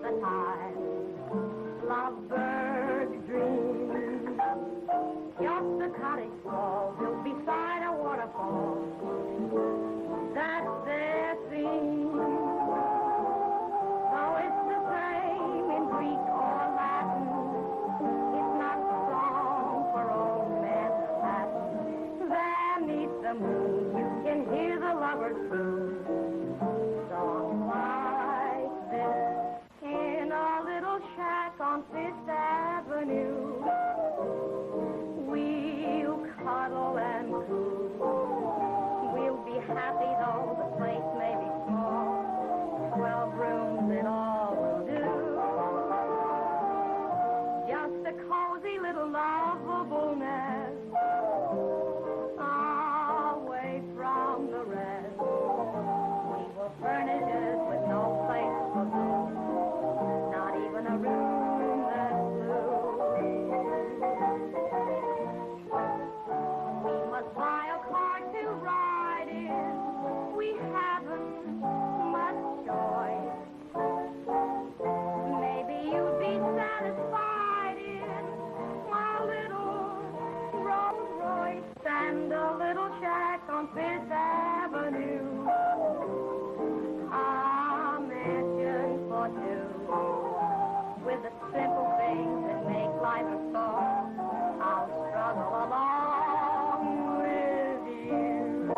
the time. Lovebird dream. Just a cottage wall built beside a waterfall. That's their theme. Though it's the same in Greek or Latin, it's not a song for old Manhattan. There neath the moon, you can hear the lovers croon. Songs like this in a little shack on Fifth Avenue. We'll cuddle and coo. We'll be happy though the place may be small. 12 rooms it all will do. Just a cozy little lovable nest away from the rest. We will furnish it with no place for food, not even a room that's blue. We must buy a car to ride in. We haven't much choice. Maybe you'd be satisfied in my little Rolls Royce and a little shack on Fifth Avenue. A mansion for two, with the simple things that make life a song. I'll struggle along with you.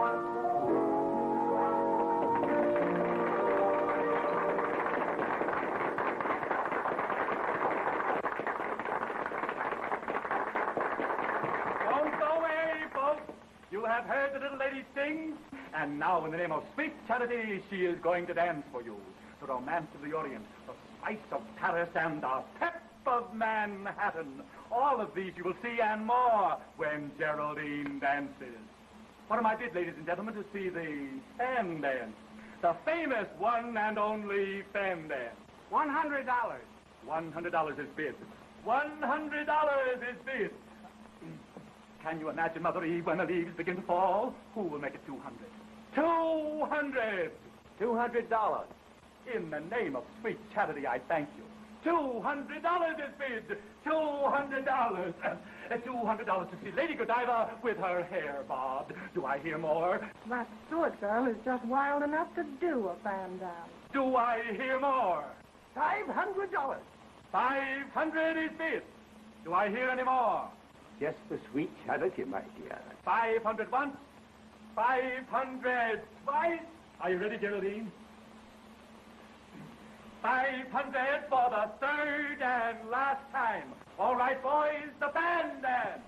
Don't go away, folks. You have heard the little lady sing, and now in the name of sweet charity, she is going to dance for you. The romance of the Orient, the spice of Paris, and the pep of Manhattan. All of these you will see and more when Geraldine dances. What am I bid, ladies and gentlemen, to see the fan dance? The famous one and only fan dance. $100. $100 is bid. $100 is bid. Can you imagine, Mother Eve, when the leaves begin to fall? Who will make it 200? 200! $200. In the name of sweet charity, I thank you. $200 is bid. $200. $200 to see Lady Godiva with her hair bobbed. Do I hear more? That Stewart girl is just wild enough to do a fan dance. Do I hear more? $500. 500 is bid. Do I hear any more? Just for sweet charity, my dear. 500 once. 500 twice. Are you ready, Geraldine? 500 for the third and last time. All right, boys, the band dance.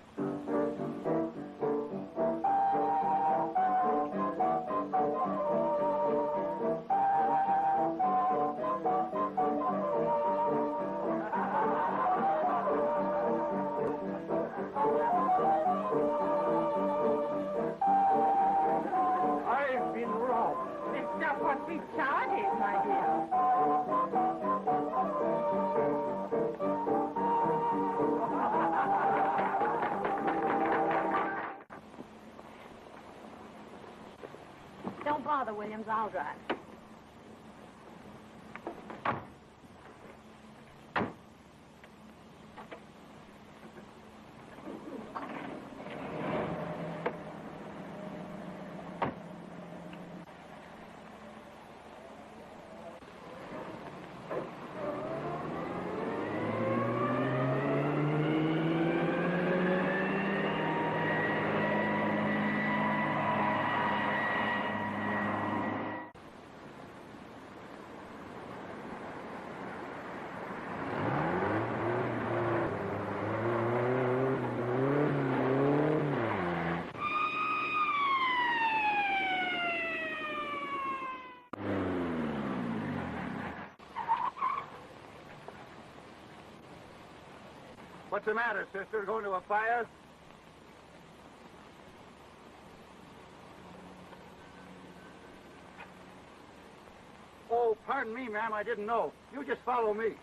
I've been robbed. It's just what sweet charity is, my dear. Don't bother, Williams. I'll drive. What's the matter, sister? Going to a fire? Oh, pardon me, ma'am. I didn't know. You just follow me.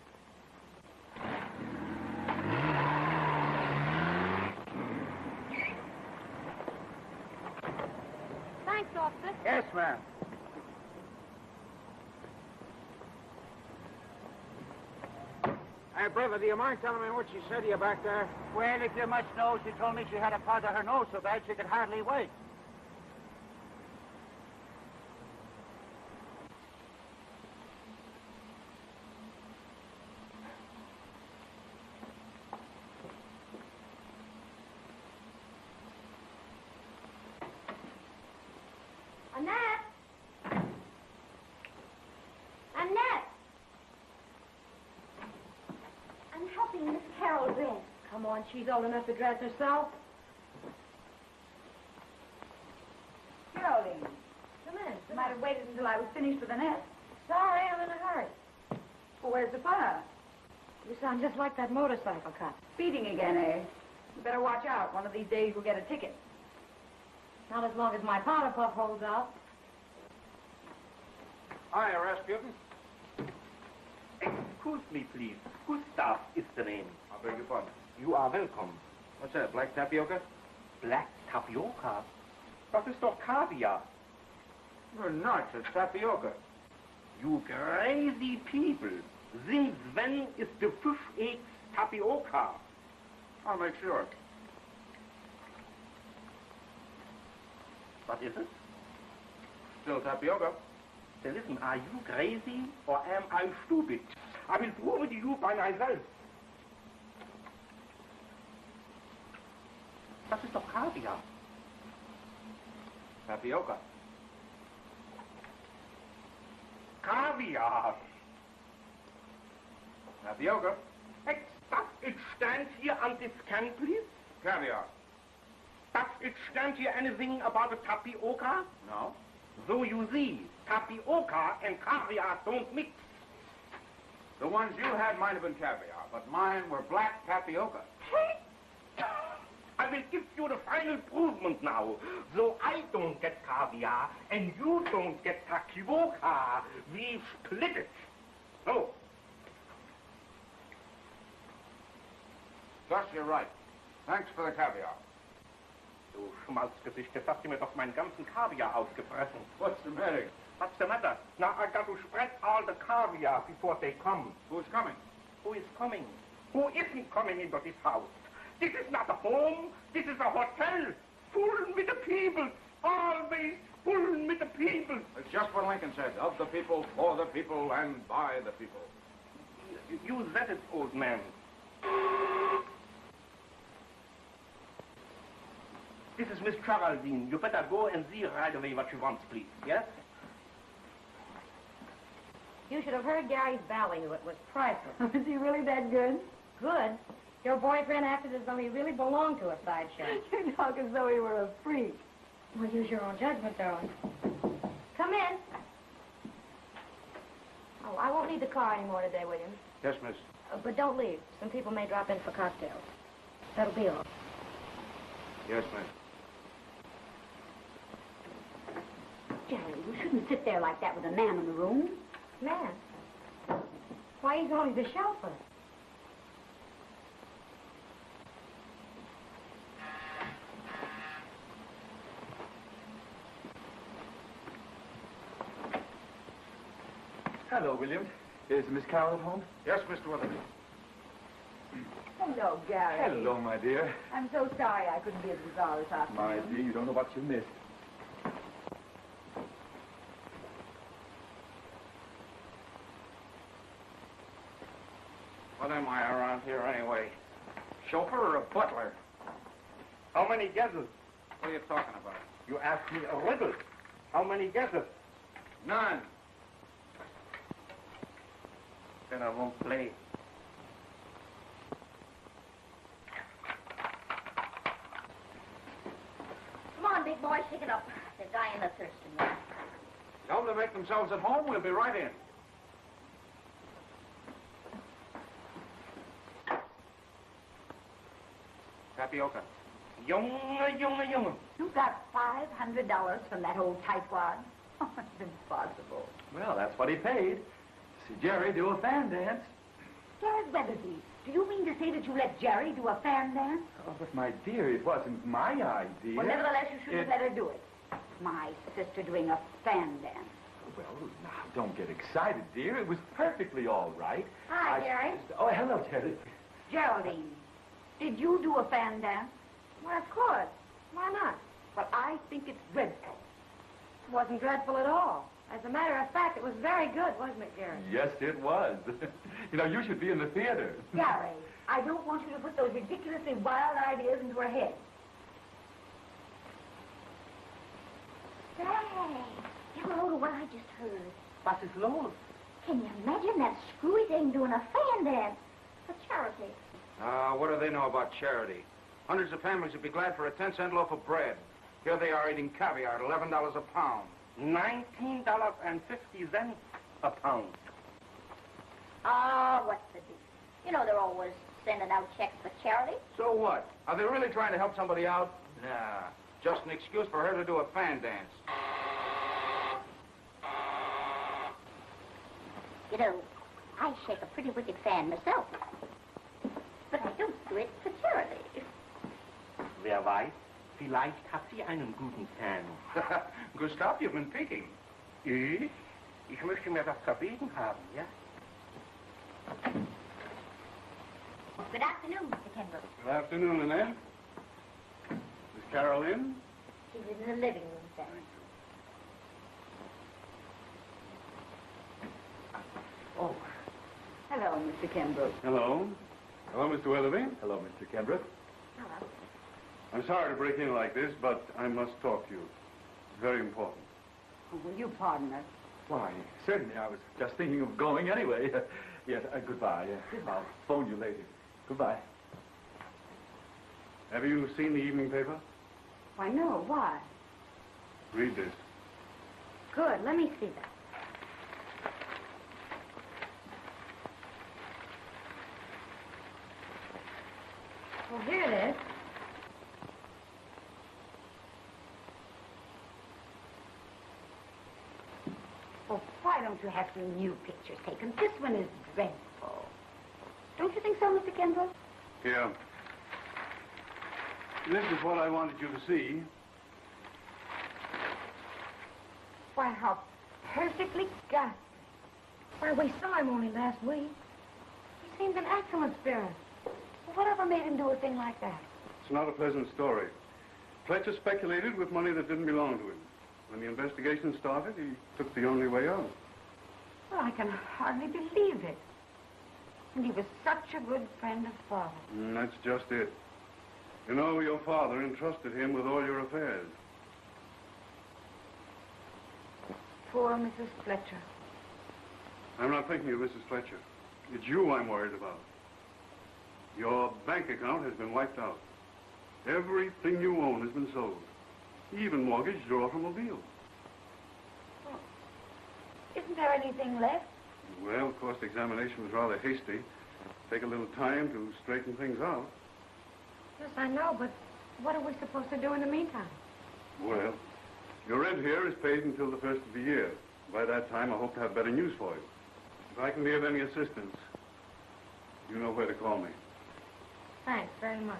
Thanks, officer. Yes, ma'am. Hey, brother, do you mind telling me what she said to you back there? Well, if you must know, she told me she had a part of her nose so bad she could hardly wait. Annette! Annette! I'm helping Miss Carol dress. Come on, she's old enough to dress herself. Geraldine, come in. You might have waited until I was finished with Annette. Sorry, I'm in a hurry. Well, where's the fire? You sound just like that motorcycle cop. Speeding again, eh? You better watch out. One of these days you'll get a ticket. Not as long as my powder puff holds out. Hi, Rasputin. Excuse me, please. Gustav is the name. I beg your pardon. You are welcome. What's that, black tapioca? Black tapioca? Das ist doch Kaviar. You're nuts. It's tapioca. You crazy people. Since when is the fish eggs tapioca? I'll make sure. What is it? Still tapioca. Then listen, are you crazy or am I stupid? I will prove it to you by myself. Das ist doch Kaviar. Tapioca. Kaviar. Tapioca. Does it stand here on this can, please? Caviar. Does it stand here anything about a tapioca? No. So you see, tapioca and caviar don't mix. The ones you had might have been caviar, but mine were black tapioca. I will give you the final provement now. So I don't get caviar and you don't get tapioca. We split it. So. Gus, you're right. Thanks for the caviar. Du Schmalzgesicht, jetzt hast du mir doch meinen ganzen Kaviar ausgefressen. What's the matter? What's the matter? Now I got to spread all the caviar before they come. Who's coming? Who is coming? Who isn't coming into this house? This is not a home. This is a hotel. Full with the people. Always full with the people. It's just what Lincoln said. Of the people, for the people, and by the people. You said it, old man. This is Miss Geraldine. You better go and see right away what she wants, please. Yes? You should have heard Gary's value. It was priceless. Is he really that good? Good. Your boyfriend acted as though he really belonged to a sideshow. You talk as though he were a freak. Well, use your own judgment, darling. Come in. Oh, I won't need the car anymore today, William. Yes, miss. But don't leave. Some people may drop in for cocktails. That'll be all. Yes, miss. Jerry, you shouldn't sit there like that with a man in the room. Man. Why, he's only the chauffeur. Hello, William. Is Miss Carol at home? Yes, Mr. Weatherby. Hello, Gary. Hello, my dear. I'm so sorry I couldn't be at the bazaar this afternoon. My dear, you don't know what you missed. What am I around here anyway? Chauffeur or a butler? How many guesses? What are you talking about? You asked me a riddle. How many guesses? None. Then I won't play. Come on, big boy, pick it up. They're dying of thirst in there. Tell them to make themselves at home. We'll be right in. Tapioca. Junge. You got $500 from that old tightwad? Oh, it's impossible. Well, that's what he paid. See Jerry do a fan dance. Gary Weatherby, do you mean to say that you let Jerry do a fan dance? Oh, but my dear, it wasn't my idea. Well, nevertheless, you should have let her do it. My sister doing a fan dance. Well, now, don't get excited, dear. It was perfectly all right. Hi, Jerry. Oh, hello, Jerry. Geraldine, did you do a fan dance? Why, of course. Why not? Well, I think it's dreadful. It wasn't dreadful at all. As a matter of fact, it was very good, wasn't it, Jerry? Yes, it was. You know, you should be in the theater. Gary, I don't want you to put those ridiculously wild ideas into her head. Say, you know what I just heard? Was ist los? Can you imagine that screwy thing doing a fan dance for charity? What do they know about charity? Hundreds of families would be glad for a 10-cent loaf of bread. Here they are eating caviar at $11 a pound. $19.50 a pound. Oh, what's the deal? You know they're always sending out checks for charity. So what? Are they really trying to help somebody out? Nah, just an excuse for her to do a fan dance. You know, I shake a pretty wicked fan myself. But I don't do it for charity. Wer weiß, vielleicht hat sie einen guten Fan. Gustav, you've been peeking. Ich? Ich möchte mir das verbieten haben, ja? Good afternoon, Mr. Kendall. Good afternoon, Annette. Is Carol in? She's in the living room, sir. Oh. Hello, Mr. Kimbrough. Hello. Hello, Mr. Weatherby. Hello, Mr. Kendrick. Hello. I'm sorry to break in like this, but I must talk to you. It's very important. Will you pardon us? Why, certainly. I was just thinking of going anyway. Yes, goodbye. I'll phone you later. Goodbye. Have you seen the evening paper? Why, no. Why? Read this. Good. Let me see that. Well, here it is. Oh, why don't you have some new pictures taken? This one is dreadful. Don't you think so, Mr. Kendall? Here. This is what I wanted you to see. Why, how perfectly ghastly. Why, we saw him only last week. He seemed an excellent spirit. Well, whatever made him do a thing like that? It's not a pleasant story. Fletcher speculated with money that didn't belong to him. When the investigation started, he took the only way out. Well, I can hardly believe it. And he was such a good friend of Father. That's just it. You know, your father entrusted him with all your affairs. Poor Mrs. Fletcher. I'm not thinking of Mrs. Fletcher. It's you I'm worried about. Your bank account has been wiped out. Everything you own has been sold. Even mortgaged your automobile. Well, isn't there anything left? Well, of course, the examination was rather hasty. Take a little time to straighten things out. Yes, I know, but what are we supposed to do in the meantime? Well, your rent here is paid until the first of the year. By that time, I hope to have better news for you. If I can be of any assistance, you know where to call me. Thanks very much.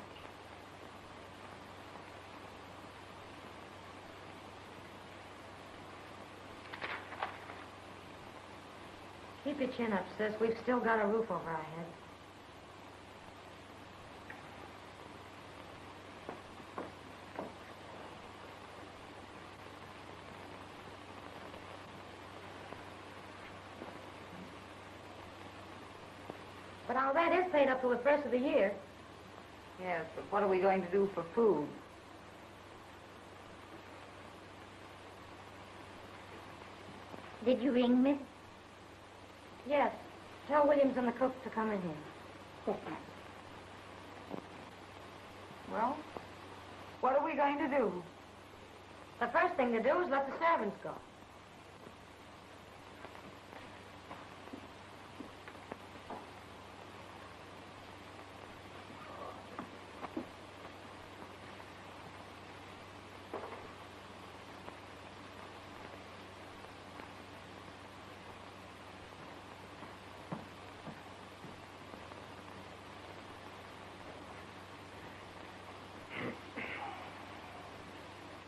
Keep your chin up, sis. We've still got a roof over our heads. But all that is paid up to the first of the year. Yes, but what are we going to do for food? Did you ring, Miss? Yes. Tell Williams and the cook to come in here. Yes, ma'am. Well, what are we going to do? The first thing to do is let the servants go.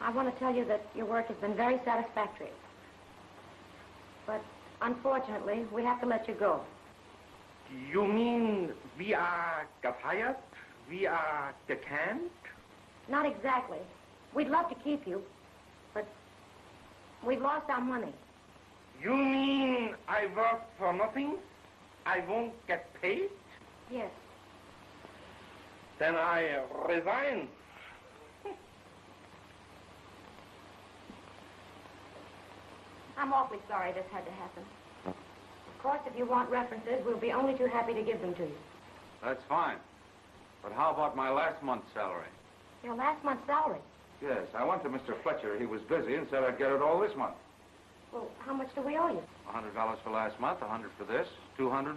I want to tell you that your work has been very satisfactory. Unfortunately, we have to let you go. You mean we are gefeiert? We are decanned? Not exactly. We'd love to keep you, but we've lost our money. You mean I work for nothing? I won't get paid? Yes. Then I resign. I'm awfully sorry this had to happen. Of course, if you want references, we'll be only too happy to give them to you. That's fine. But how about my last month's salary? Your last month's salary? Yes, I went to Mr. Fletcher. He was busy and said I'd get it all this month. Well, how much do we owe you? $100 for last month, $100 for this, $200.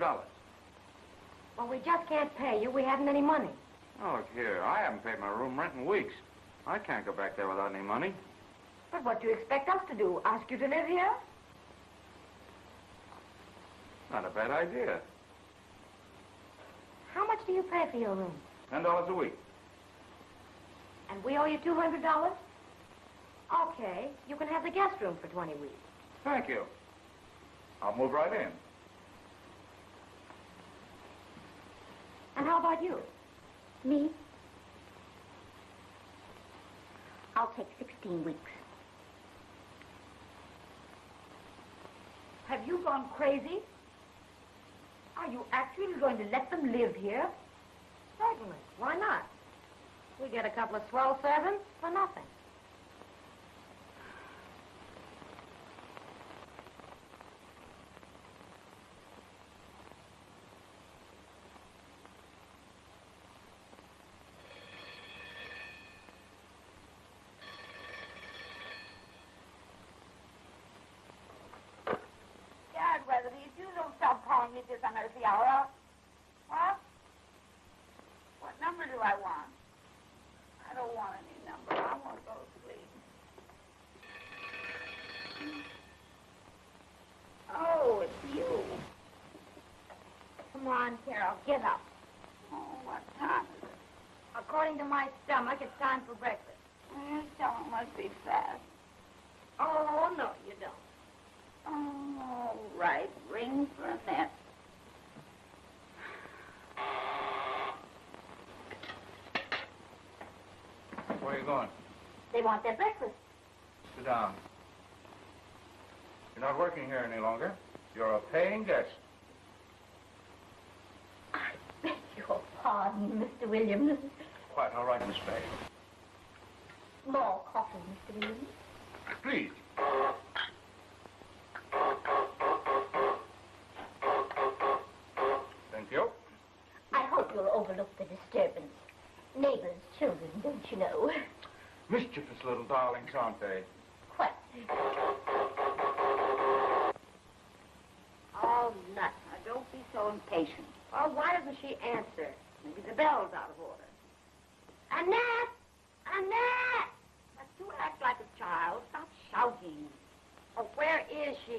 Well, we just can't pay you. We haven't any money. Oh, look here. I haven't paid my room rent in weeks. I can't go back there without any money. But what do you expect us to do? Ask you to live here? Not a bad idea. How much do you pay for your room? $10 a week. And we owe you $200? Okay, you can have the guest room for 20 weeks. Thank you. I'll move right in. And how about you? Me? I'll take 16 weeks. Have you gone crazy? Are you actually going to let them live here? Certainly. Why not? We get a couple of swell servants for nothing. You don't stop calling me this unearthly hour. What? What number do I want? I don't want any number. I want to go to sleep. Oh, it's you. Come on, Carol, get up. Oh, what time is it? According to my stomach, it's time for breakfast. Your stomach must be fast. Oh, no, you don't. Oh, all right. Ring for a nest. Where are you going? They want their breakfast. Sit down. You're not working here any longer. You're a paying guest. I beg your pardon, Mr. Williams. Quite all right, Miss Bay. More coffee, Mr. Williams. Please. Thank you. I hope you'll overlook the disturbance. Neighbors' children, don't you know? Mischievous little darlings, aren't they? Quite. Oh, nuts. Now, don't be so impatient. Well, why doesn't she answer? Maybe the bell's out of order. Annette! Annette! But you act like a child. Stop shouting. Oh, where is she?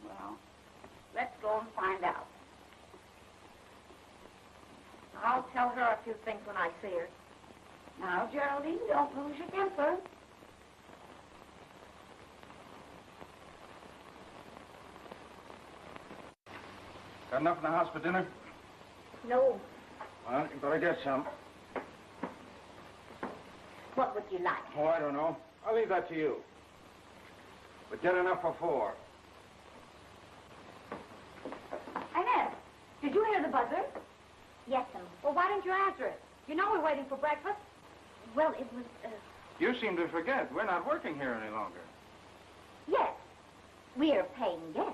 Well, let's go and find out. I'll tell her a few things when I see her. Now, Geraldine, don't lose your temper. Got enough in the house for dinner? No. Well, you better get some. What would you like? Oh, I don't know. I'll leave that to you. But get enough for 4. Annette, did you hear the buzzer? Yes, sir. Well, why didn't you answer it? You know we're waiting for breakfast. Well, it was, You seem to forget. We're not working here any longer. yes. We're paying guests.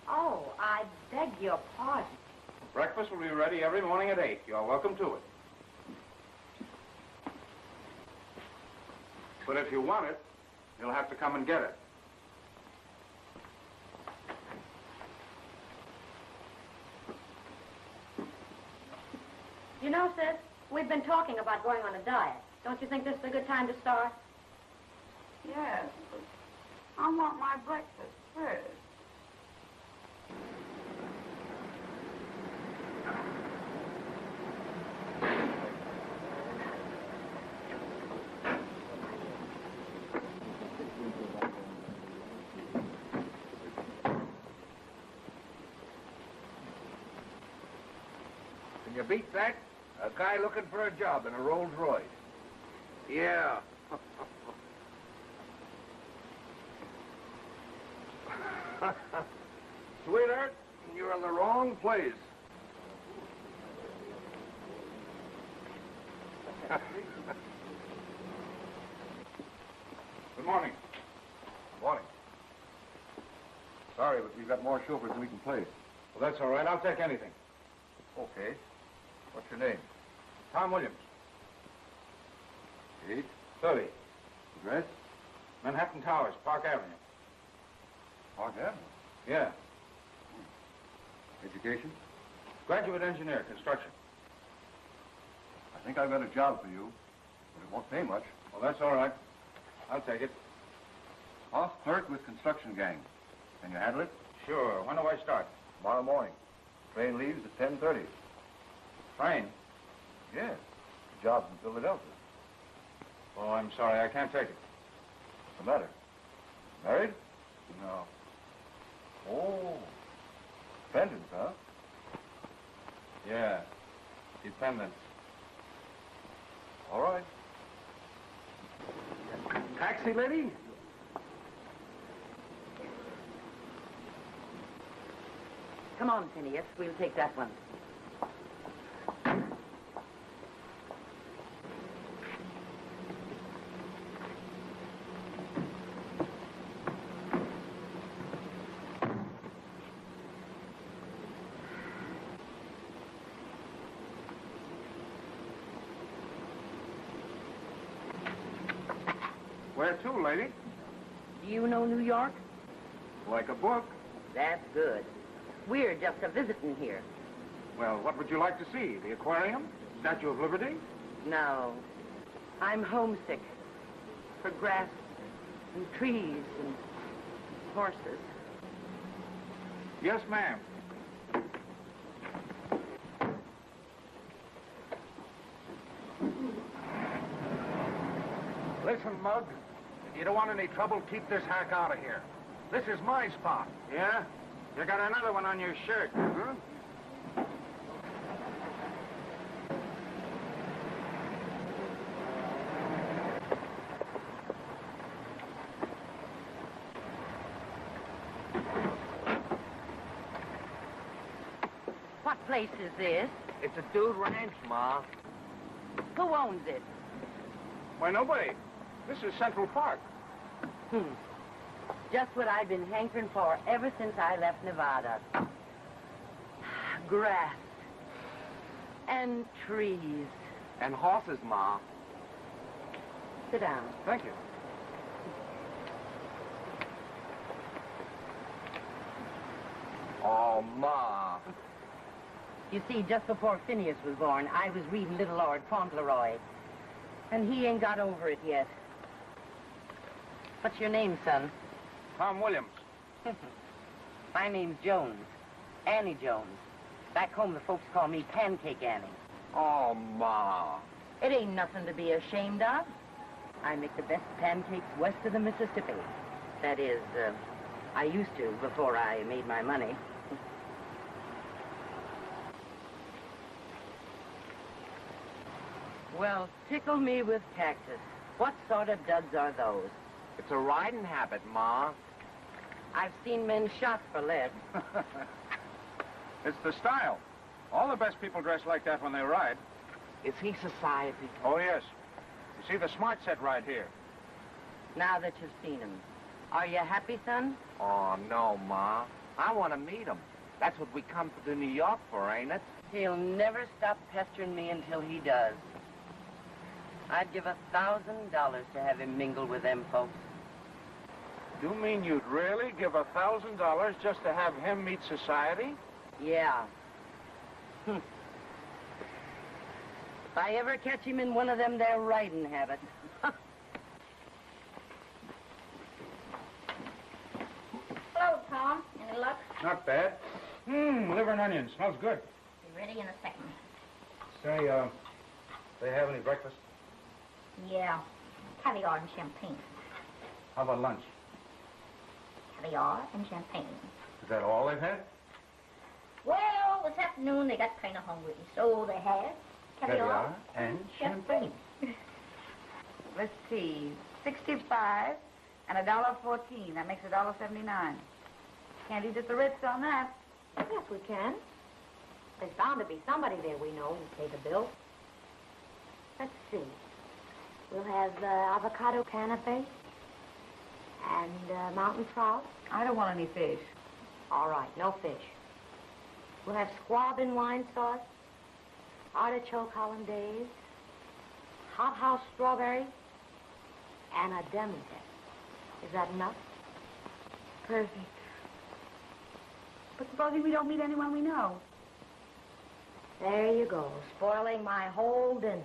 Oh, I beg your pardon. Breakfast will be ready every morning at 8. You're welcome to it. But if you want it, you'll have to come and get it. You know, sis, we've been talking about going on a diet. Don't you think this is a good time to start? Yes, but I want my breakfast first. Can you beat that? A guy looking for a job in a Rolls Royce. Yeah. Sweetheart, you're in the wrong place. Good morning. Morning. Sorry, but we've got more chauffeurs than we can place. Well, that's all right. I'll take anything. Okay. What's your name? Tom Williams. Age? 30. Address? Manhattan Towers, Park Avenue. Park Avenue. Yeah. Education? Graduate engineer, construction. I think I've got a job for you, but it won't pay much. Well, that's all right. I'll take it. House clerk with construction gang. Can you handle it? Sure. When do I start? Tomorrow morning. Train leaves at 10:30. Train? Yes. The job's in Philadelphia. Oh, I'm sorry. I can't take it. What's the matter? Married? No. Oh. Dependents, huh? Yeah. Dependents. All right. Taxi, lady? Come on, Phineas. We'll take that one. Where to, lady? Do you know New York? Like a book. That's good. We're just a visiting here. Well, what would you like to see? The aquarium? Statue of Liberty? No. I'm homesick. For grass and trees and horses. Yes, ma'am. Listen, Mug. If you don't want any trouble, keep this hack out of here. This is my spot. Yeah? You got another one on your shirt. Huh? What place is this? It's a dude ranch, Ma. Who owns it? Why, nobody. This is Central Park. Just what I've been hankering for ever since I left Nevada. Grass. And trees. And horses, Ma. Sit down. Thank you. Oh, Ma. You see, just before Phineas was born, I was reading Little Lord Fauntleroy. And he ain't got over it yet. What's your name, son? Tom Williams. My name's Jones. Annie Jones. Back home, the folks call me Pancake Annie. Oh, Ma. It ain't nothing to be ashamed of. I make the best pancakes west of the Mississippi. That is, I used to before I made my money. Well, tickle me with cactus. What sort of duds are those? It's a riding habit, Ma. I've seen men shot for less. It's the style. All the best people dress like that when they ride. Is he society? Oh, yes. You see the smart set right here. Now that you've seen him, are you happy, son? Oh, no, Ma. I want to meet him. That's what we come to New York for, ain't it? He'll never stop pestering me until he does. I'd give $1,000 to have him mingle with them folks. You mean you'd really give $1,000 just to have him meet society? Yeah. If I ever catch him in one of them there riding habits. Hello, Tom. Any luck? Not bad. Liver and onions. Smells good. Be ready in a second. Say, they have any breakfast? Yeah. Caviar and champagne. How about lunch? Caviar and champagne. Is that all they've had? Well, this afternoon they got kind of hungry, so they had caviar and champagne. Let's see, 65 and $1.14. That makes $1.79. Can't eat at the Ritz on that. Yes, we can. There's bound to be somebody there we know who pay the bill. Let's see. We'll have avocado canapé and mountain trout. I don't want any fish. All right, no fish. We'll have squab and wine sauce, artichoke hollandaise, hot house strawberry, and a demi-tasse. Is that enough? Perfect. But supposing we don't meet anyone we know? There you go, spoiling my whole dinner.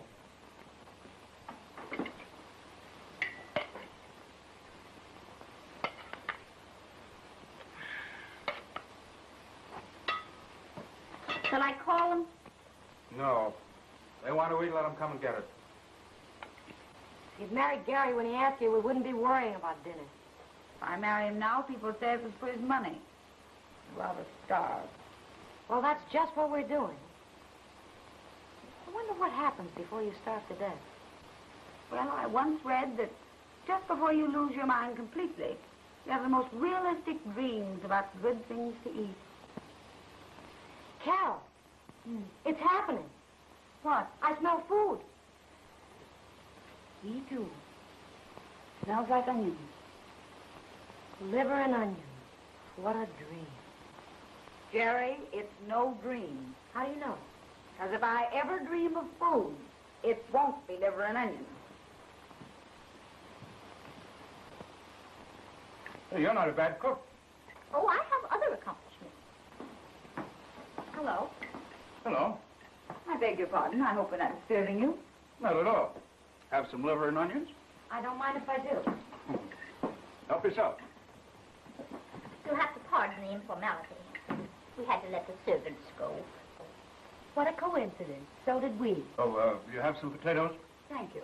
Shall I call them? No. They want to eat, let them come and get it. If you'd married Gary when he asked you, we wouldn't be worrying about dinner. If I marry him now, people say it was for his money. I'd rather starve. Well, that's just what we're doing. I wonder what happens before you starve to death. Well, I once read that just before you lose your mind completely, you have the most realistic dreams about good things to eat. Carol, it's happening. What? I smell food. Me too. Smells like onions. Liver and onions. What a dream. Jerry, it's no dream. How do you know? Because if I ever dream of food, it won't be liver and onions. Hey, you're not a bad cook. Oh, I have other accomplishments. Hello. Hello. I beg your pardon. I hope we're not disturbing you. Not at all. Have some liver and onions? I don't mind if I do. Help yourself. You'll have to pardon the informality. We had to let the servants go. What a coincidence. So did we. Oh, you have some potatoes? Thank you.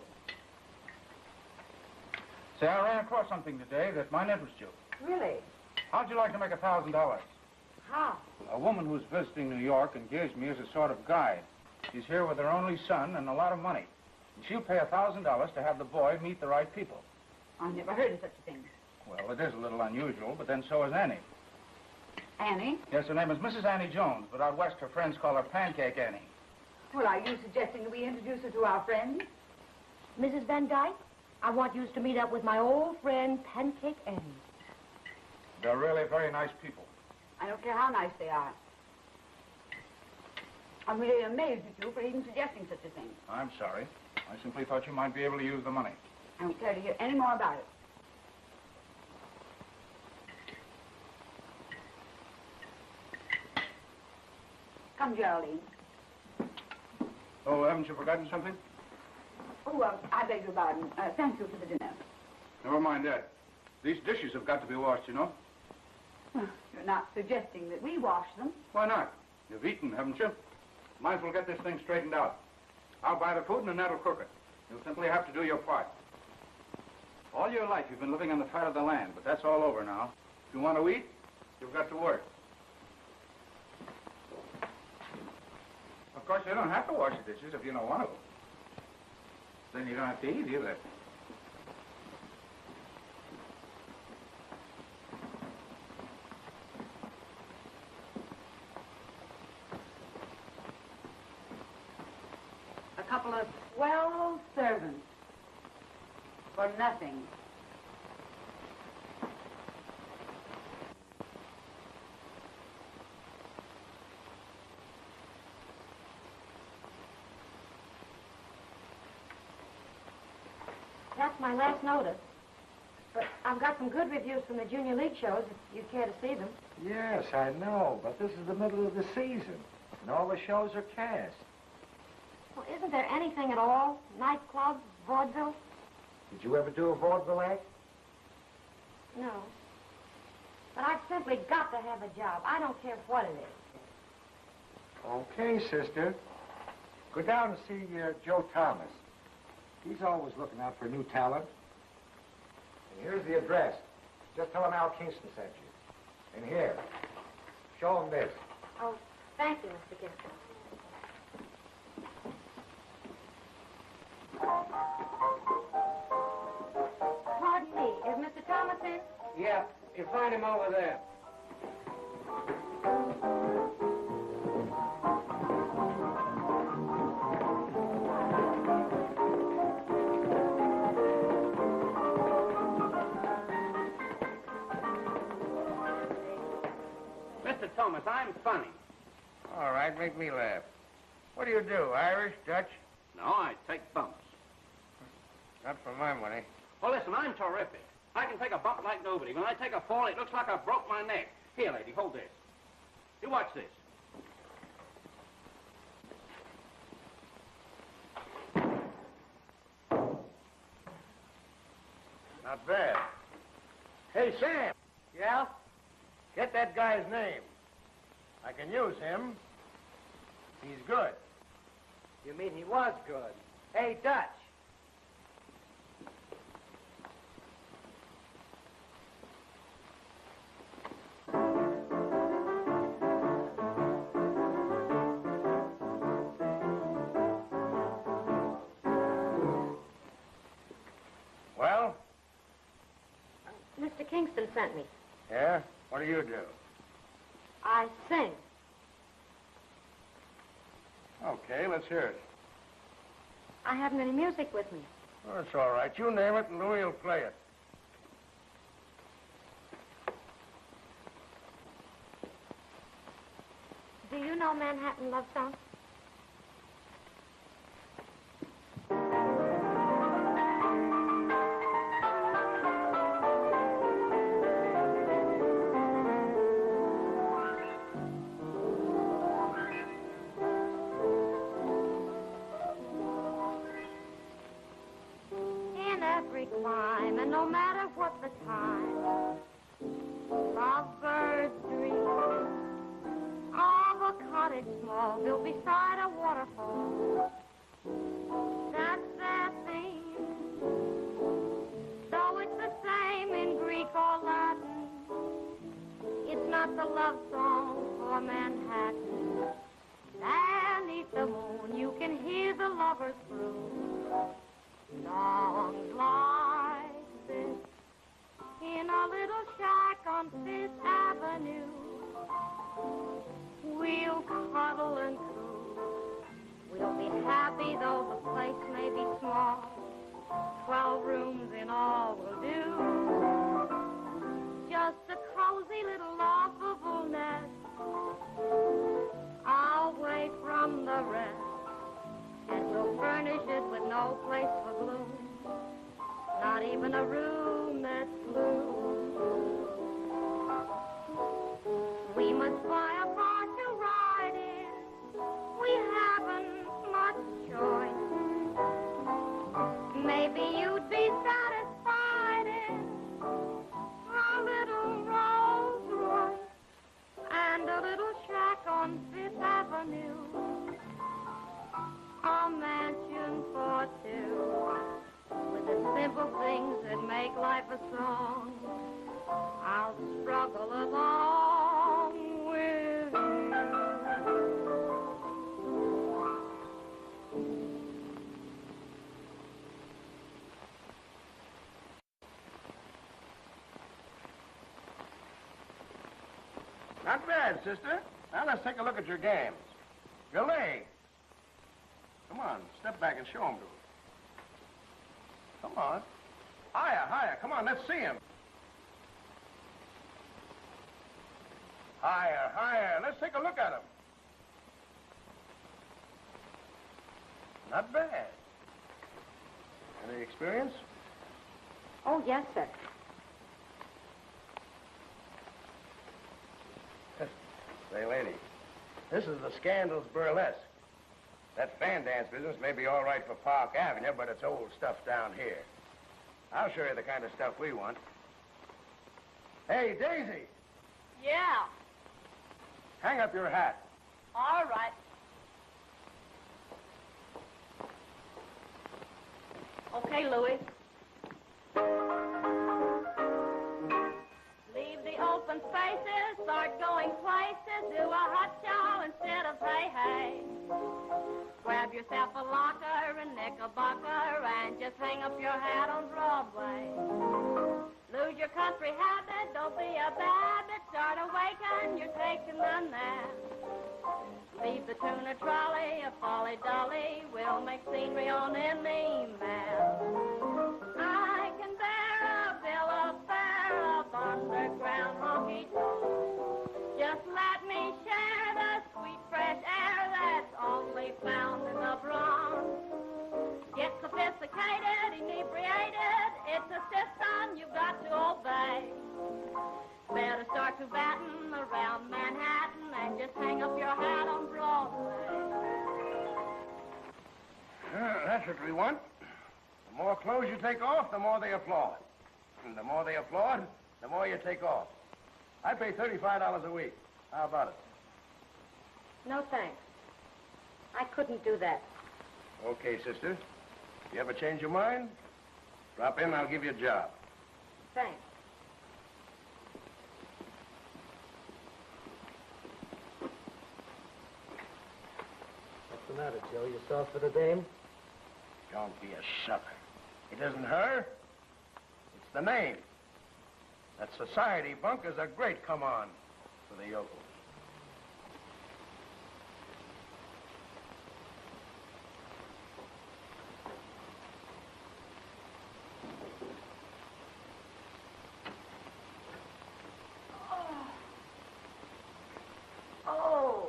Say, I ran across something today that might interest you. Really? How'd you like to make $1,000? How? A woman who's visiting New York engaged me as a sort of guide. She's here with her only son and a lot of money. And she'll pay $1,000 to have the boy meet the right people. I never heard of such a thing. Well, it is a little unusual, but then so is Annie. Annie? Yes, her name is Mrs. Annie Jones, but out west her friends call her Pancake Annie. Well, are you suggesting that we introduce her to our friends? Mrs. Van Dyke, I want you to meet up with my old friend, Pancake Annie. They're really very nice people. I don't care how nice they are. I'm really amazed at you for even suggesting such a thing. I'm sorry. I simply thought you might be able to use the money. I don't care to hear any more about it. Come, Geraldine. Oh, haven't you forgotten something? Oh, I beg your pardon. Thank you for the dinner. Never mind that. These dishes have got to be washed, you know. You're not suggesting that we wash them. Why not? You've eaten, haven't you? Might as well get this thing straightened out. I'll buy the food and Annette'll cook it. You'll simply have to do your part. All your life you've been living on the fat of the land, but that's all over now. If you want to eat, you've got to work. Of course, you don't have to wash the dishes if you don't want to. Then you don't have to eat either. A couple of swell servants. For nothing. That's my last notice. But I've got some good reviews from the Junior League shows, if you'd care to see them. Yes, I know, but this is the middle of the season, and all the shows are cast. Well, isn't there anything at all? Nightclubs, vaudeville? Did you ever do a vaudeville act? No. But I've simply got to have a job. I don't care what it is. Okay, sister. Go down and see Joe Thomas. He's always looking out for new talent. And here's the address. Just tell him Al Kingston sent you. And here, show him this. Oh, Thank you, Mr. Kingston. Pardon me, is Mr. Thomas in? Yeah, you find him over there. Mr. Thomas, I'm funny. All right, make me laugh. What do you do, Irish, Dutch? No, I take bumps. Not for my money. Well, listen, I'm terrific. I can take a bump like nobody. When I take a fall, it looks like I broke my neck. Here, lady, hold this. You watch this. Not bad. Hey, Sam. Yeah? Get that guy's name. I can use him. He's good. You mean he was good? Hey, Dutch. Well? Mr. Kingston sent me. Yeah? What do you do? I sing. Okay, let's hear it. I haven't any music with me. Oh, that's all right. You name it and Louie will play it. Do you know Manhattan Love Song? In every clime, and no matter what the time, lovebirds dream of a cottage small built beside a waterfall. That's their theme. Though it's the same in Greek or Latin, it's not the love song for Manhattan. Beneath the moon, you can hear the lovers croon songs like this in a little shack on Fifth Avenue. We'll cuddle and coo. We'll be happy though the place may be small. 12 rooms in all will do. Just a cozy little loftable nest away from the rest. And we'll furnish it with no place for gloom. Not even a room that's blue. We must buy a car to ride in. We haven't much choice. Maybe you'd be satisfied in a little Rolls Royce and a little shack on Fifth Avenue. A mansion for two with the simple things that make life a song. I'll struggle along with you. Not bad, sister. Now let's take a look at your games. Your leg. Come on, step back and show him to us. Come on. Higher, higher. Come on, let's see him. Higher, higher. Let's take a look at him. Not bad. Any experience? Oh, yes, sir. Say, lady, this is the Scandals Burlesque. That fan dance business may be all right for Park Avenue, but it's old stuff down here. I'll show you the kind of stuff we want. Hey, Daisy, Yeah. hang up your hat. All right. Okay, Louis. Leave the open open spaces, start going places, do a hot show instead of hey, hey. Grab yourself a locker and knickerbocker and just hang up your hat on Broadway. Lose your country habit, don't be a babbit, start awaken, you're taking a nap. Leave the tuna trolley, a folly dolly, we'll make scenery on any map. I can bear a bill of fare of underground honky-tonk. Just let me share the sweet fresh air that's only found in the Bronx. Get sophisticated, inebriated, it's a system you've got to obey. Better start to batten around Manhattan and just hang up your hat on Broadway. That's what we want. The more clothes you take off, the more they applaud. And the more they applaud, the more you take off. I pay $35 a week. How about it? No, thanks. I couldn't do that. Okay, sister. If you ever change your mind, drop in, I'll give you a job. Thanks. What's the matter, Joe? You soft for the dame? Don't be a sucker. It isn't her. It's the name. That society bunk is a great come-on for the yokels. Oh,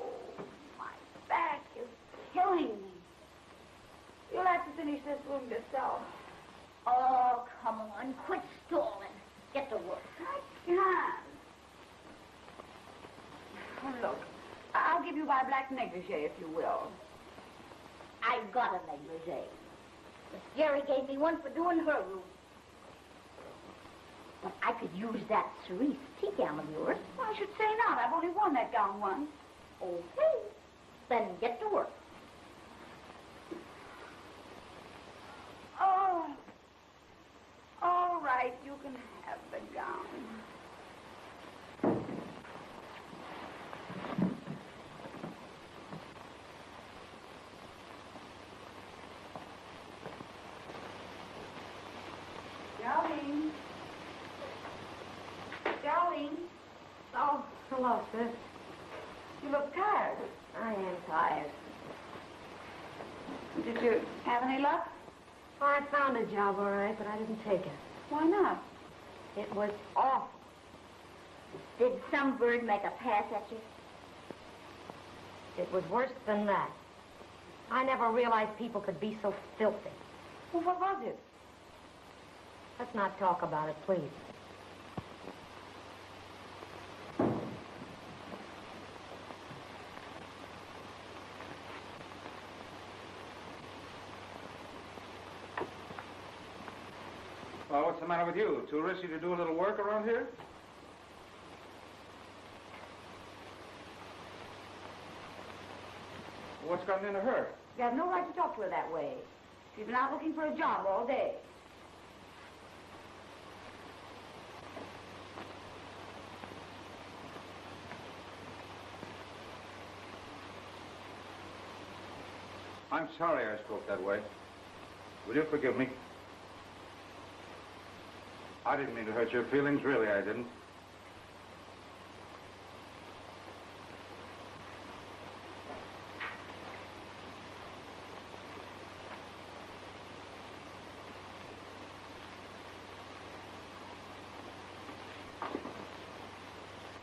my back is killing me. You'll have to finish this room yourself. Oh, come on. Quit stalling. Get to work. I can't. Oh, look, I'll give you my black negligee, if you will. I got a negligee. Miss Jerry gave me one for doing her room. But I could use that cerise tea gown of yours. Well, I should say not. I've only worn that gown once. Okay. Then get to work. Oh. All right, you can have the gown. Darling. Darling. Oh, hello, sis. You look tired. I am tired. Did you have any luck? Well, I found a job, all right, but I didn't take it. Why not? It was awful. Did some bird make a pass at you? It was worse than that. I never realized people could be so filthy. Well, what was it? Let's not talk about it, please. Well, what's the matter with you? Too risky to do a little work around here? What's gotten into her? You have no right to talk to her that way. She's been out looking for a job all day. I'm sorry I spoke that way. Will you forgive me? I didn't mean to hurt your feelings, really, I didn't.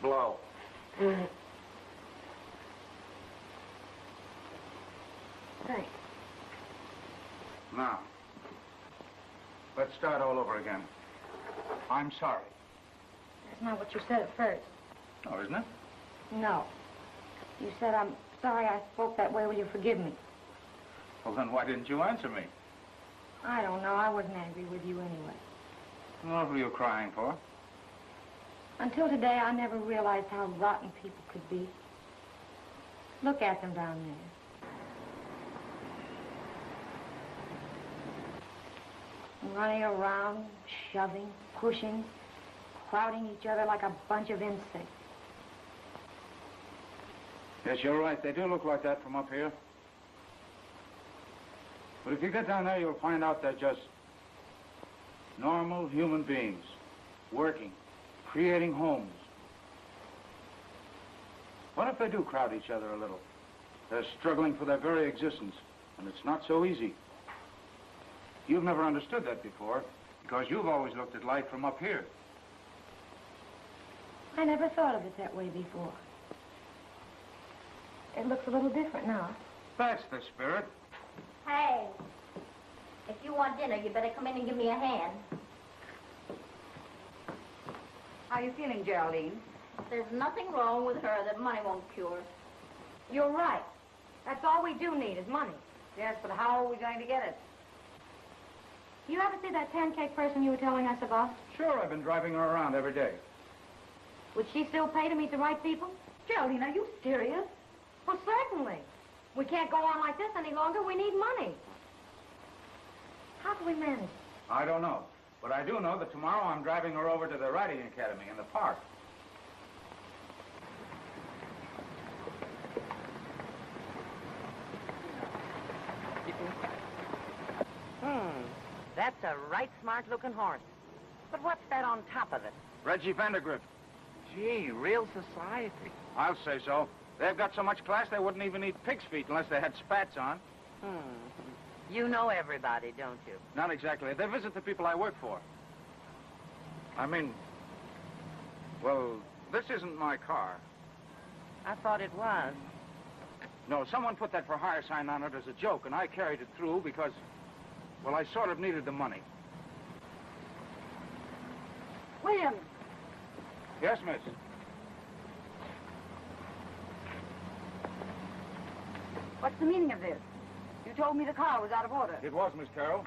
Blow. Thanks. Now, let's start all over again. I'm sorry. That's not what you said at first. Oh, isn't it? No. You said, I'm sorry I spoke that way. Will you forgive me? Well, then why didn't you answer me? I don't know. I wasn't angry with you anyway. What were you crying for? Until today, I never realized how rotten people could be. Look at them down there. Running around, shoving, pushing, crowding each other like a bunch of insects. Yes, you're right. They do look like that from up here. But if you get down there, you'll find out they're just normal human beings, working, creating homes. What if they do crowd each other a little? They're struggling for their very existence, and it's not so easy. You've never understood that before, because you've always looked at life from up here. I never thought of it that way before. It looks a little different now. That's the spirit. Hey, if you want dinner, you better come in and give me a hand. How are you feeling, Geraldine? There's nothing wrong with her that money won't cure. You're right. That's all we do need is money. Yes, but how are we going to get it? You ever see that pancake person you were telling us about? Sure, I've been driving her around every day. Would she still pay to meet the right people? Geraldine, are you serious? Well, certainly. We can't go on like this any longer. We need money. How do we manage? I don't know. But I do know that tomorrow I'm driving her over to the riding academy in the park. That's a right smart-looking horse. But what's that on top of it? Reggie Vandergrift. Gee, real society. I'll say so. They've got so much class they wouldn't even eat pig's feet unless they had spats on. You know everybody, don't you? Not exactly. They visit the people I work for. I mean, well, this isn't my car. I thought it was. No, someone put that for hire sign on it as a joke, and I carried it through because, well, I sort of needed the money. William! Yes, miss? What's the meaning of this? You told me the car was out of order. It was, Miss Carroll.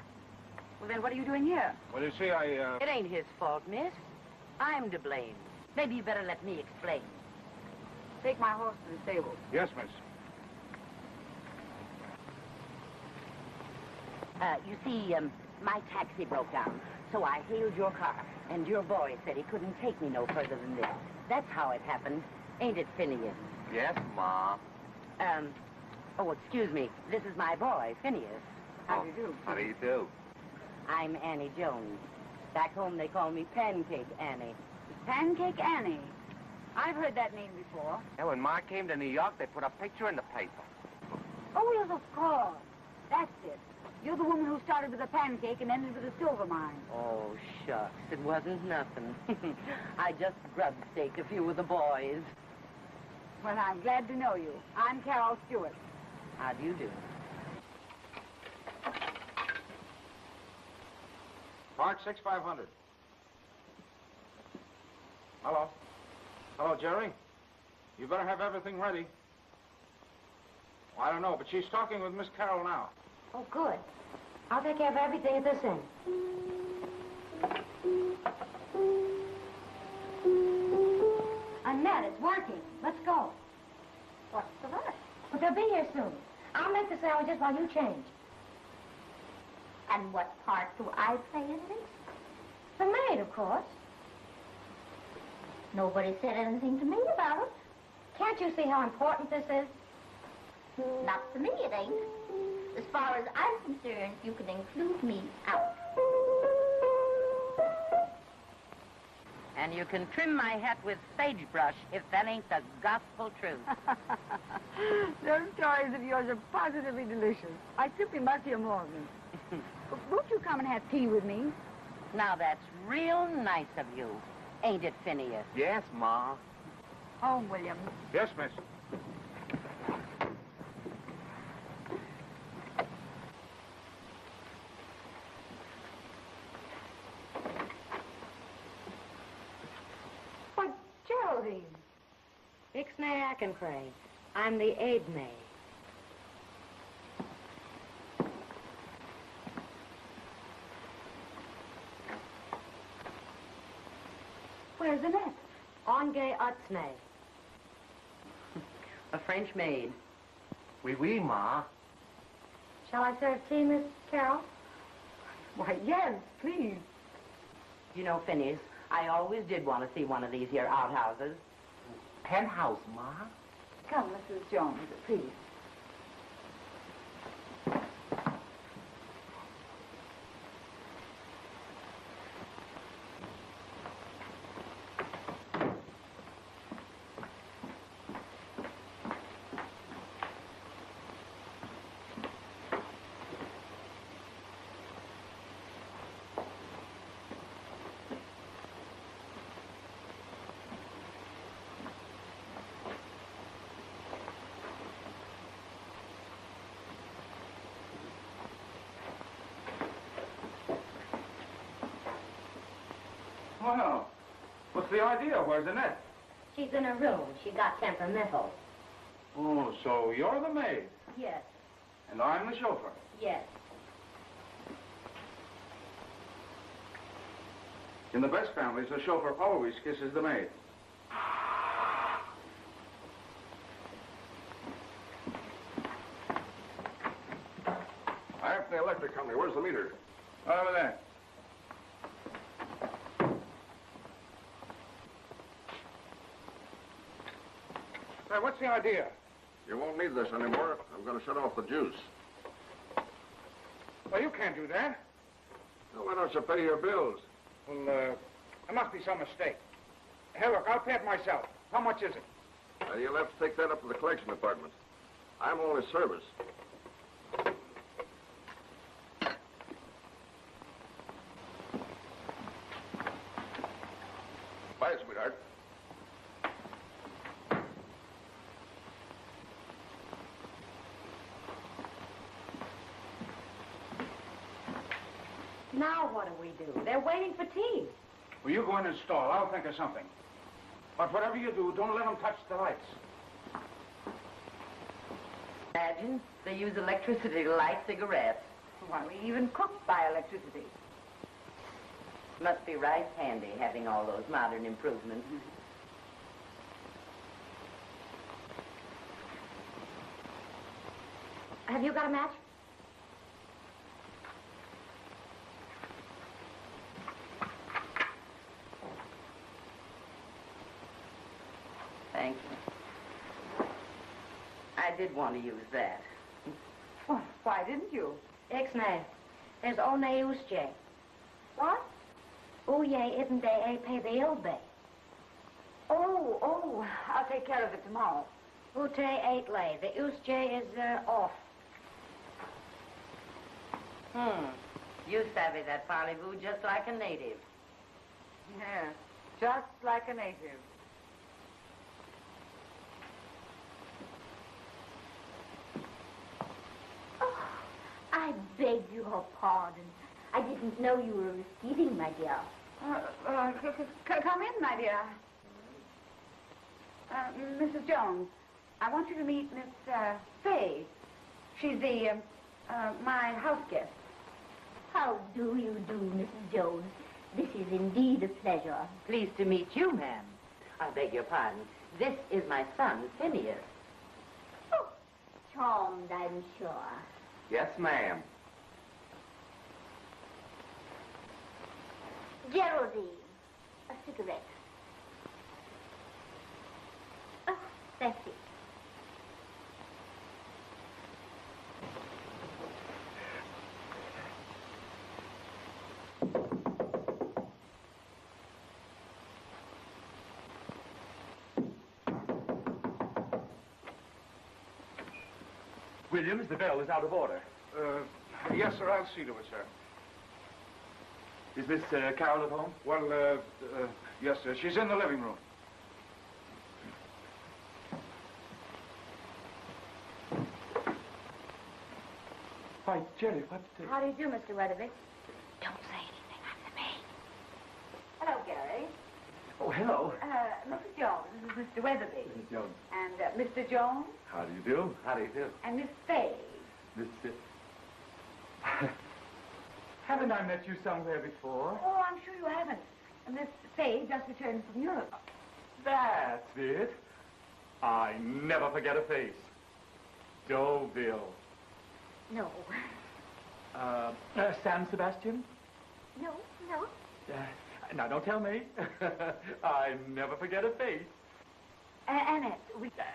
Well, then what are you doing here? Well, you see, It ain't his fault, miss. I'm to blame. Maybe you better let me explain. Take my horse to the stable. Yes, miss. You see, my taxi broke down, so I hailed your car, and your boy said he couldn't take me no further than this. That's how it happened, ain't it, Phineas? Yes, Ma. Oh, excuse me. This is my boy, Phineas. How do you do? How do you do? I'm Annie Jones. Back home, they call me Pancake Annie. Pancake Annie. I've heard that name before. Yeah, when Ma came to New York, they put a picture in the paper. Oh, yes, of course. That's it. You're the woman who started with a pancake and ended with a silver mine. Oh, shucks. It wasn't nothing. I just grub staked a few of the boys. Well, I'm glad to know you. I'm Carol Stewart. How do you do? Park 6500. Hello. Hello, Jerry. You better have everything ready. Well, I don't know, but she's talking with Miss Carroll now. Oh, good. I'll take care of everything at this end. Annette, it's working. Let's go. What's the rush? But they'll be here soon. I'll make the sandwiches while you change. And what part do I play in this? The maid, of course. Nobody said anything to me about it. Can't you see how important this is? Not to me, it ain't. As far as I'm concerned, you can include me out. And you can trim my hat with sagebrush if that ain't the gospel truth. Those stories of yours are positively delicious. I simply must hear more of them. Won't you come and have tea with me? Now, that's real nice of you, ain't it, Phineas? Yes, Ma. Home, William. Yes, miss. But, Geraldine. Ixnay Ackentray. I'm the aid maid. Where's Annette? Onge Utsnay. A French maid. Oui, oui, Ma. Shall I serve tea, Miss Carroll? Why, yes, please. You know, Phineas, I always did want to see one of these here outhouses. Penthouse, Ma? Come, Mrs. Jones, please. Well, what's the idea? Where's Annette? She's in her room. She got temperamental. Oh, so you're the maid, Yes, and I'm the chauffeur. yes. In the best families, the chauffeur always kisses the maid. I'm from the electric company. Where's the meter? Over there. Hey, what's the idea? You won't need this anymore. I'm going to shut off the juice. Well, you can't do that. Well, why don't you pay your bills? Well, there must be some mistake. Hey, look, I'll pay it myself. How much is it? You'll have to take that up to the collection department. I'm only service. Bye, sweetheart. Now what do we do? They're waiting for tea. Well, you go in and stall. I'll think of something. But whatever you do, don't let them touch the lights. Imagine they use electricity to light cigarettes. Why, we even cook by electricity. Must be right handy having all those modern improvements. Have you got a match? Thank you. I did want to use that. Well, why didn't you? Ixnay. There's only usje. What? Uye isn't they a pay the ilbe. Oh, I'll take care of it tomorrow. Ute ain't lay. The usje is off. You savvy that parlez-vous just like a native. Yeah, just like a native. Oh, I beg your pardon. I didn't know you were receiving, my dear. Come in, my dear. Mrs. Jones, I want you to meet Miss Fay. She's my house guest. How do you do, Mrs. Jones? This is indeed a pleasure. Pleased to meet you, ma'am. I beg your pardon. This is my son, Phineas. Oh, charmed, I'm sure. Yes, ma'am. Geraldine, a cigarette. Oh, that's it. Williams, the bell is out of order. Yes, sir, I'll see to it, sir. Is Miss Carol at home? Well, yes, sir. She's in the living room. Why, Jerry, what... How do you do, Mr. Weatherby? Don't say anything. I'm the maid. Hello, Gary. Oh, hello. Mrs. Jones, this is Mr. Weatherby. Miss Jones. And Mr. Jones, How do you do? How do you do? and Miss Fay. Miss... Haven't I met you somewhere before? Oh, I'm sure you haven't. Miss Fay just returned from Europe. That's it. I never forget a face. Deauville. No. San Sebastian? No, no. Now, don't tell me. I never forget a face. Annette,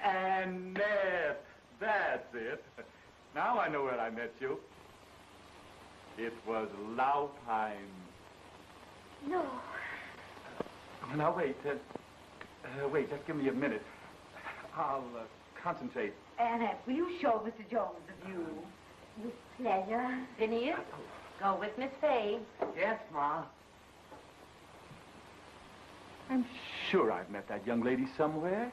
Annette, that's it. Now I know where I met you. It was Laupheim. No. Now, wait. Wait, just give me a minute. I'll concentrate. Annette, will you show Mr. Jones the view? With pleasure. Phineas, go with Miss Fay. Yes, Ma. I'm sure I've met that young lady somewhere.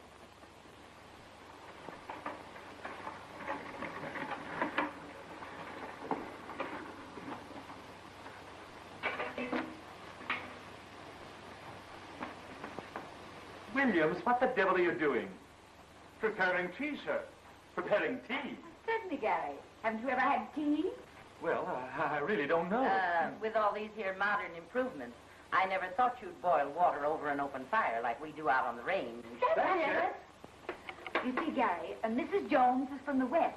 Williams, what the devil are you doing? Preparing tea, sir. Preparing tea? Certainly, Gary. Haven't you ever had tea? Well, I really don't know. With all these here modern improvements, I never thought you'd boil water over an open fire like we do out on the range. That's it. You see, Gary, Mrs. Jones is from the West,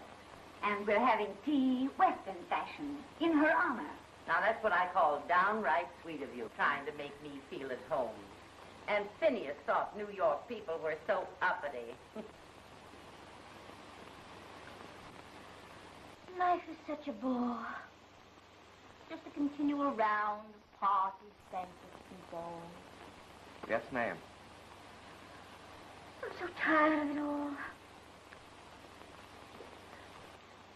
and we're having tea Western fashion in her honor. Now, that's what I call downright sweet of you, trying to make me feel at home. And Phineas thought New York people were so uppity. Life is such a bore. Just a continual round of parties, banquets, and balls. Yes, ma'am. I'm so tired of it all.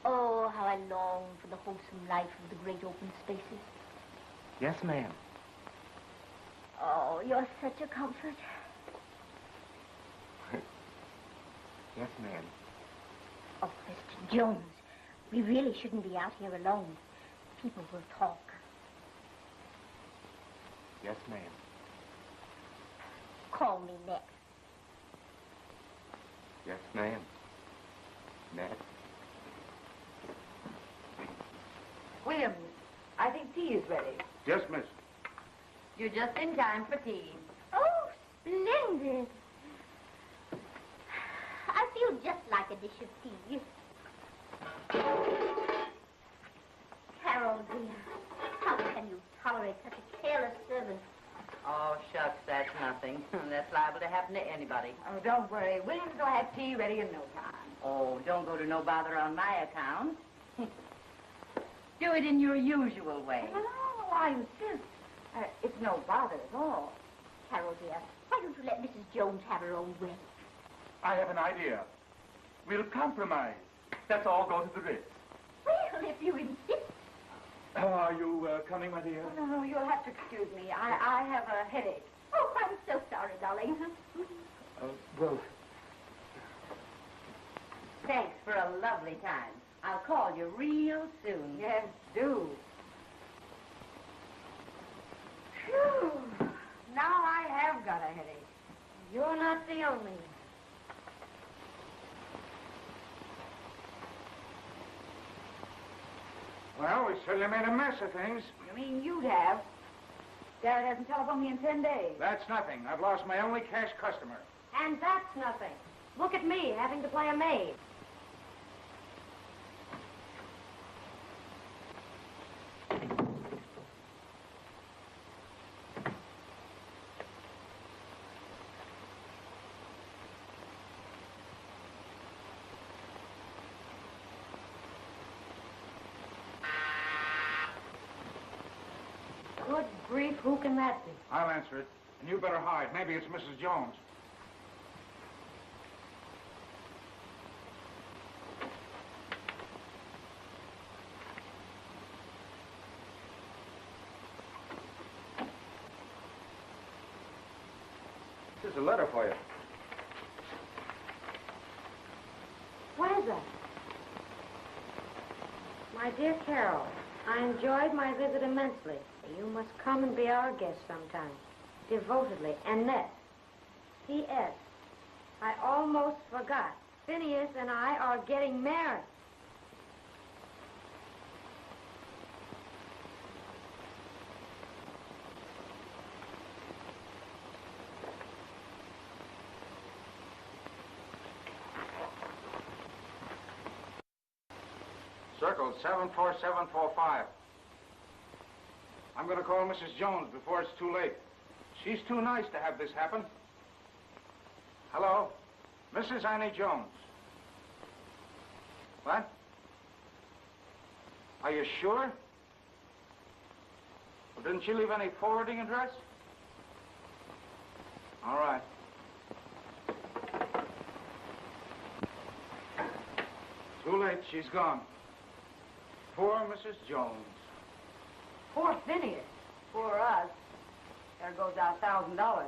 Oh, how I long for the wholesome life of the great open spaces. Yes, ma'am. Oh, you're such a comfort. Yes, ma'am. Oh, Mr. Jones, we really shouldn't be out here alone. People will talk. Yes, ma'am. Call me next. Yes, ma'am. Next. Williams, I think tea is ready. Yes, miss. You're just in time for tea. Oh, splendid. I feel just like a dish of tea. Carol, dear, how can you tolerate such a careless servant? Oh, shucks, that's nothing. That's liable to happen to anybody. Oh, don't worry. Williams will have tea ready in no time. Oh, don't go to no bother on my account. Do it in your usual way. No, I insist. It's no bother at all. Carol, dear, why don't you let Mrs. Jones have her own way? I have an idea. We'll compromise. Let's all go to the Ritz. Well, if you insist. Are you coming, my dear? Oh, no, you'll have to excuse me. I have a headache. Oh, I'm so sorry, darling. Well... Thanks for a lovely time. I'll call you real soon. Yes, do. Phew. Now I have got a headache. You're not the only one. Well, we certainly made a mess of things. You mean you'd have? Dad hasn't telephoned me in 10 days. That's nothing. I've lost my only cash customer. And that's nothing. Look at me, having to play a maid. Good grief, who can that be? I'll answer it. And you better hide. Maybe it's Mrs. Jones. Here's a letter for you. What is that? My dear Carol, I enjoyed my visit immensely. You must come and be our guest sometime. Devotedly, Annette. P.S. I almost forgot. Phineas and I are getting married. Circle 74745. I'm going to call Mrs. Jones before it's too late. She's too nice to have this happen. Hello? Mrs. Annie Jones. What? Are you sure? Well, didn't she leave any forwarding address? All right. Too late. She's gone. Poor Mrs. Jones. Poor Phineas. Poor us. There goes our $1,000. Well,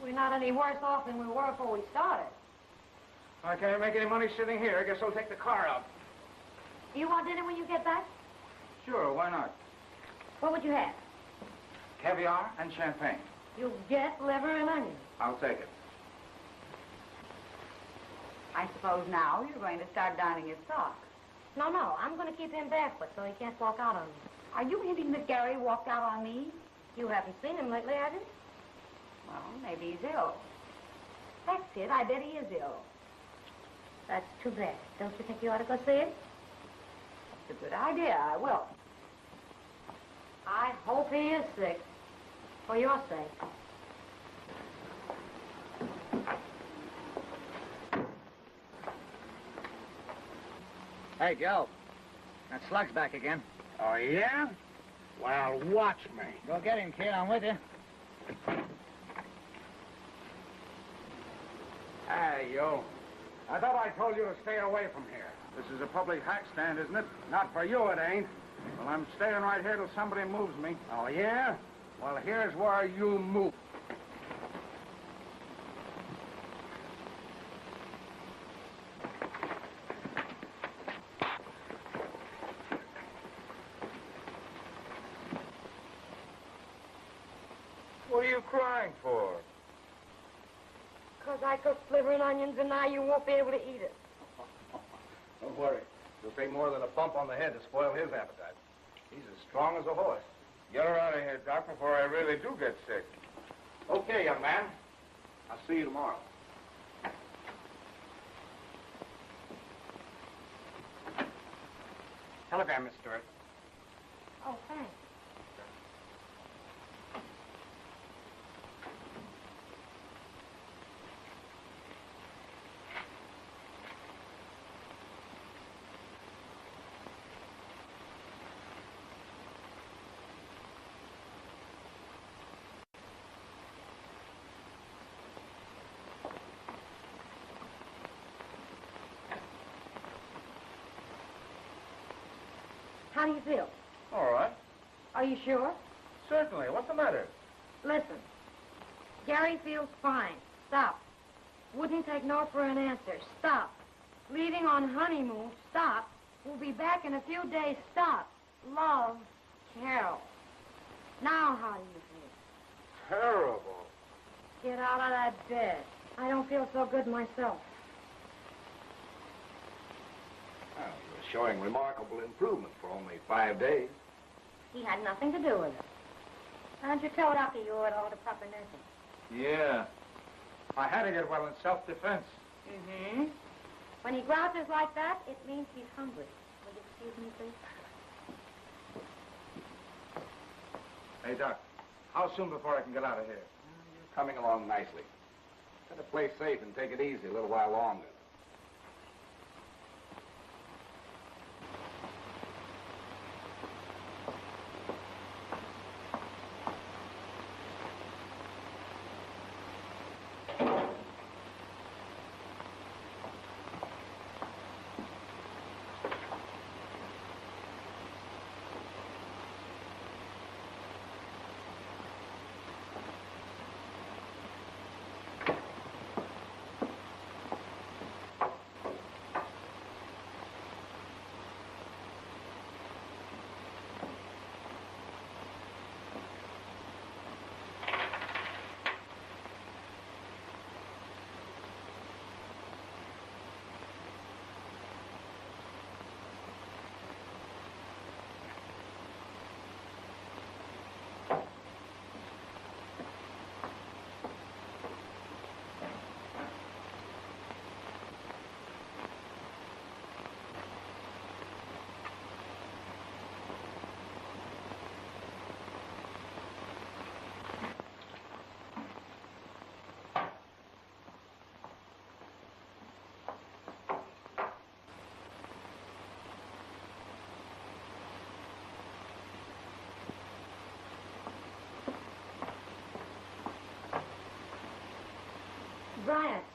we're not any worse off than we were before we started. I can't make any money sitting here. I guess I'll take the car out. You want dinner when you get back? Sure, why not? What would you have? Caviar and champagne. You'll get liver and onions. I'll take it. I suppose now you're going to start donning his socks. No, I'm going to keep him barefoot so he can't walk out on me. Are you hinting that Gary walked out on me? You haven't seen him lately, have you? Well, maybe he's ill. That's it. I bet he is ill. That's too bad. Don't you think you ought to go see him? It's a good idea. I will. I hope he is sick. For your sake. Hey, Joe. That slug's back again. Oh, yeah? Well, watch me. Go get him, kid. I'm with you. Hey, you. I thought I told you to stay away from here. This is a public hack stand, isn't it? Not for you, it ain't. Well, I'm staying right here till somebody moves me. Oh, yeah? Well, here's where you move. What are you crying for? Because I cooked liver and onions and now you won't be able to eat it. Don't worry. It'll take more than a bump on the head to spoil his appetite. He's as strong as a horse. Get her out of here, Doc, before I really do get sick. Okay, young man. I'll see you tomorrow. Telegram, Miss Stewart. Oh, thanks. How do you feel? All right. Are you sure? Certainly. What's the matter? Listen. Gary feels fine. Stop. Wouldn't take no for an answer. Stop. Leaving on honeymoon. Stop. We'll be back in a few days. Stop. Love, Carol. Now how do you feel? Terrible. Get out of that bed. I don't feel so good myself. Well, you're showing remarkable improvement for only 5 days. He had nothing to do with it. Why don't you tell Rocky you owe it all to proper nursing? Yeah. I had to get well in self-defense. Mm-hmm. When he grouches like that, it means he's hungry. Will you excuse me, please? Hey, Doc, how soon before I can get out of here? You're coming along nicely. Better play safe and take it easy a little while longer.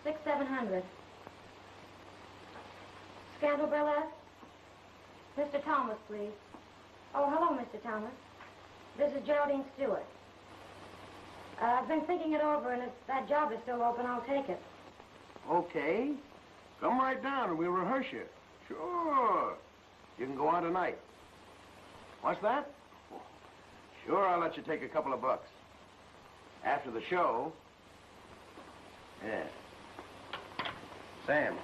700. Scandal burlesque? Mr. Thomas, please. Oh, hello, Mr. Thomas. This is Geraldine Stewart. I've been thinking it over, and if that job is still open, I'll take it. Okay. Come right down and we'll rehearse you. Sure. You can go on tonight. What's that? Sure, I'll let you take a couple of bucks. After the show. Yeah. Sam.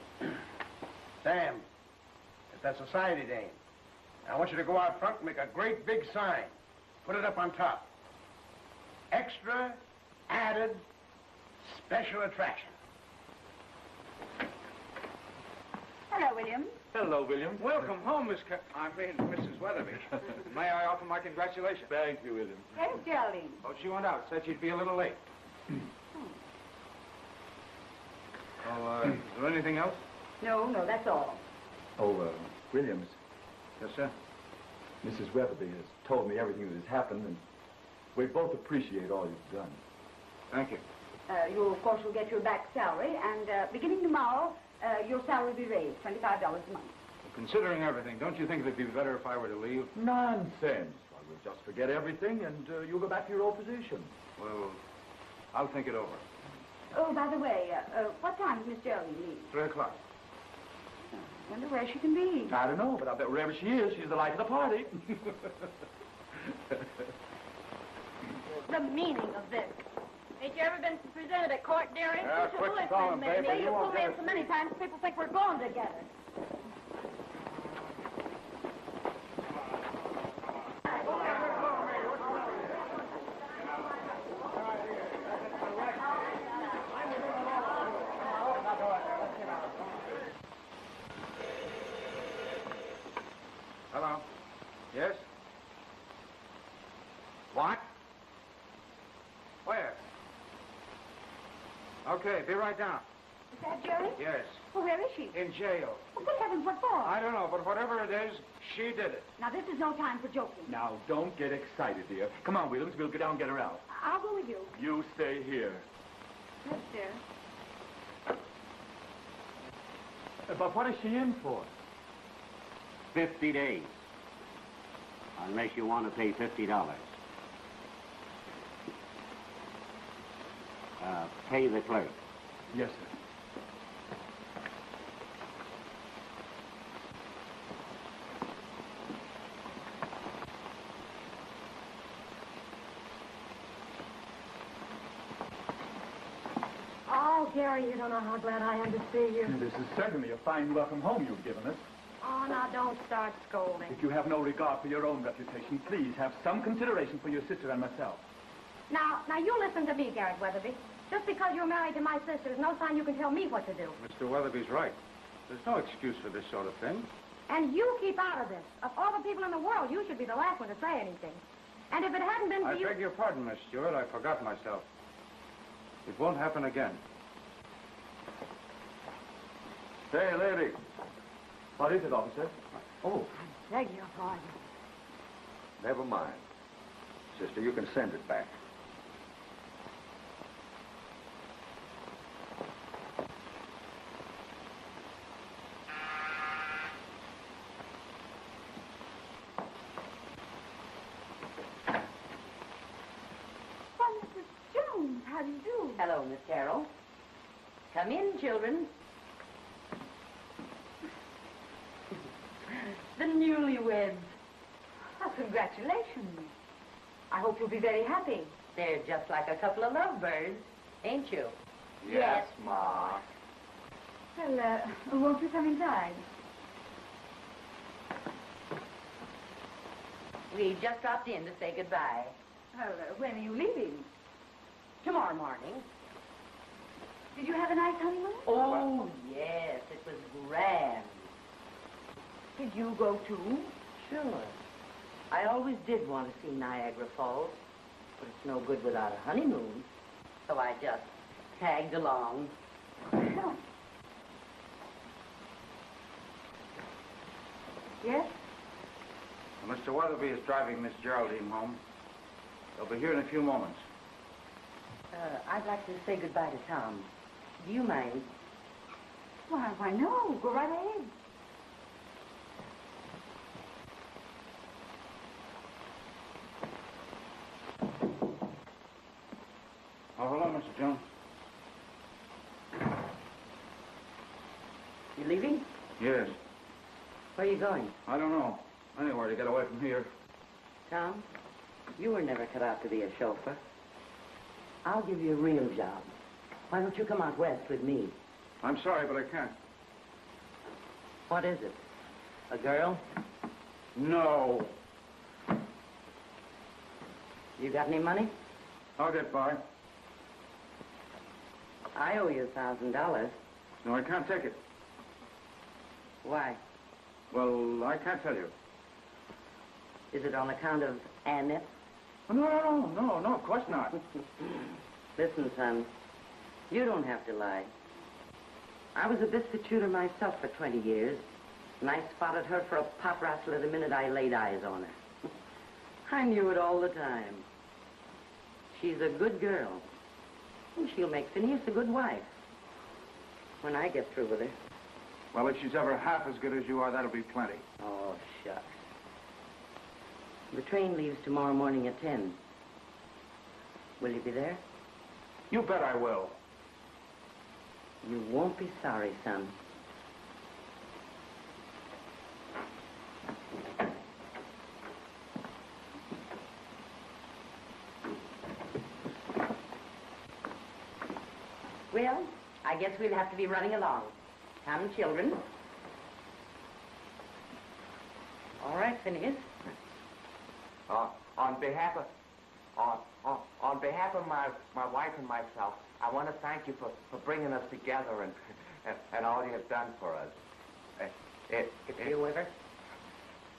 Sam. It's that society dame. I want you to go out front and make a great big sign. Put it up on top. Extra, added, special attraction. Hello, William. Hello, William. Welcome home, Mrs. Weatherby. May I offer my congratulations? Thank you, William. Where's Geraldine? Oh, she went out. Said she'd be a little late. Is there anything else? No, that's all. Oh, Williams, Yes, sir. Mrs. Weatherby has told me everything that has happened, and we both appreciate all you've done. Thank you. You, of course, will get your back salary, and beginning tomorrow, your salary will be raised, $25 a month. Well, considering everything, don't you think it'd be better if I were to leave? Nonsense. Why, we'll just forget everything, and you'll go back to your old position. Well, I'll think it over. Oh, by the way, what time does Miss Geraldine leave? 3 o'clock. I wonder where she can be. I don't know, but I bet wherever she is, she's the life of the party. The meaning of this. Ain't you ever been presented at court, dearie? Quit stalling, baby. You You pull won't me get in it. so many times, people think we're going together. Hello. Yes? What? Where? Okay, be right down. Is that Jerry? Yes. Well, where is she? In jail. Well, good heavens, what for? I don't know, but whatever it is, she did it. Now, this is no time for joking. Now, don't get excited, dear. Come on, Williams, we'll go down and get her out. I'll go with you. You stay here. Yes, dear. But what is she in for? 50 days. Unless you want to pay $50. Pay the clerk. Yes, sir. Oh, Gary, you don't know how glad I am to see you. This is certainly a fine welcome home you've given us. Oh, now, don't start scolding. If you have no regard for your own reputation, please have some consideration for your sister and myself. Now, you listen to me, Garrett Weatherby. Just because you're married to my sister is no sign you can tell me what to do. Mr. Weatherby's right. There's no excuse for this sort of thing. And you keep out of this. Of all the people in the world, you should be the last one to say anything. And if it hadn't been for I you... beg your pardon, Miss Stewart. I forgot myself. It won't happen again. Hey, lady. What is it, officer? Oh, I beg your pardon. Never mind. Sister, you can send it back. Why, Mrs. Jones, how do you do? Hello, Miss Carroll. Come in, children. The newlyweds. Oh, congratulations. I hope you'll be very happy. They're just like a couple of lovebirds, ain't you? Yes, Ma. Well, won't you come inside? We just dropped in to say goodbye. Well, when are you leaving? Tomorrow morning. Did you have a nice honeymoon? Oh, yes, it was grand. Did you go too? Sure. I always did want to see Niagara Falls, but it's no good without a honeymoon. So I just tagged along. Yes? Mr. Weatherby is driving Miss Geraldine home. They'll be here in a few moments. I'd like to say goodbye to Tom. Do you mind? Why, no. Go right ahead. Oh, hello, Mr. Jones. You leaving? Yes. Where are you going? I don't know. Anywhere to get away from here. Tom, you were never cut out to be a chauffeur. I'll give you a real job. Why don't you come out west with me? I'm sorry, but I can't. What is it? A girl? No. You got any money? I'll get by. I owe you $1,000. No, I can't take it. Why? Well, I can't tell you. Is it on account of Annette? No, of course not. Listen, son, you don't have to lie. I was a biscuit shooter myself for 20 years, and I spotted her for a pot rattler the minute I laid eyes on her. I knew it all the time. She's a good girl, and she'll make Phineas a good wife when I get through with her. Well, if she's ever half as good as you are, that'll be plenty. Oh, shucks. The train leaves tomorrow morning at 10. Will you be there? You bet I will. You won't be sorry, son. Well, I guess we'll have to be running along. Come, children. All right, Phineas. On behalf of my wife and myself, I want to thank you for bringing us together and all you have done for us.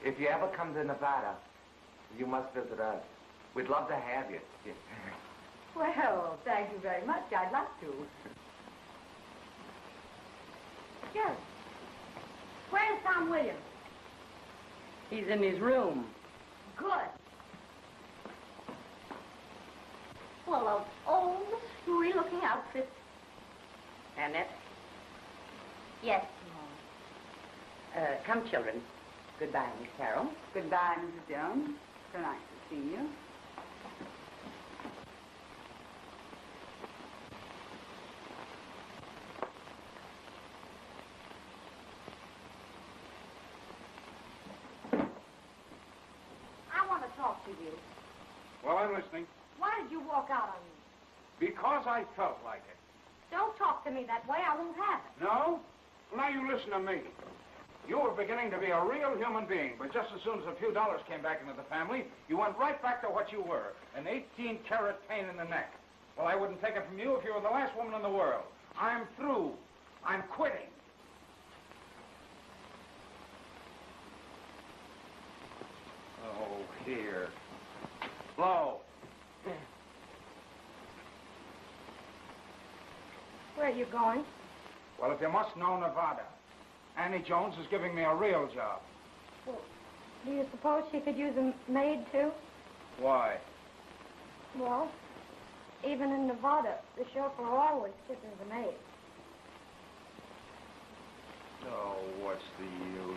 If you ever come to Nevada, you must visit us. We'd love to have you. Well, thank you very much. I'd like to. Yes. Where's Tom Williams? He's in his room. Good. Well, of all the screwy-looking outfits. Annette? Yes, Come, children. Goodbye, Miss Carroll. Goodbye, Mrs. Jones. So nice to see you. I want to talk to you. Well, I'm listening. Why did you walk out on me? Because I felt like it. Don't talk to me that way. I won't have it. No? Well, now you listen to me. You were beginning to be a real human being, but just as soon as a few dollars came back into the family, you went right back to what you were, an 18-carat pain in the neck. Well, I wouldn't take it from you if you were the last woman in the world. I'm through. I'm quitting. Oh, here. Blow. Where are you going? Well, if you must know Nevada, Annie Jones is giving me a real job. Well, do you suppose she could use a maid, too? Why? Well, even in Nevada, the chauffeur always kisses the maid. Oh, what's the use?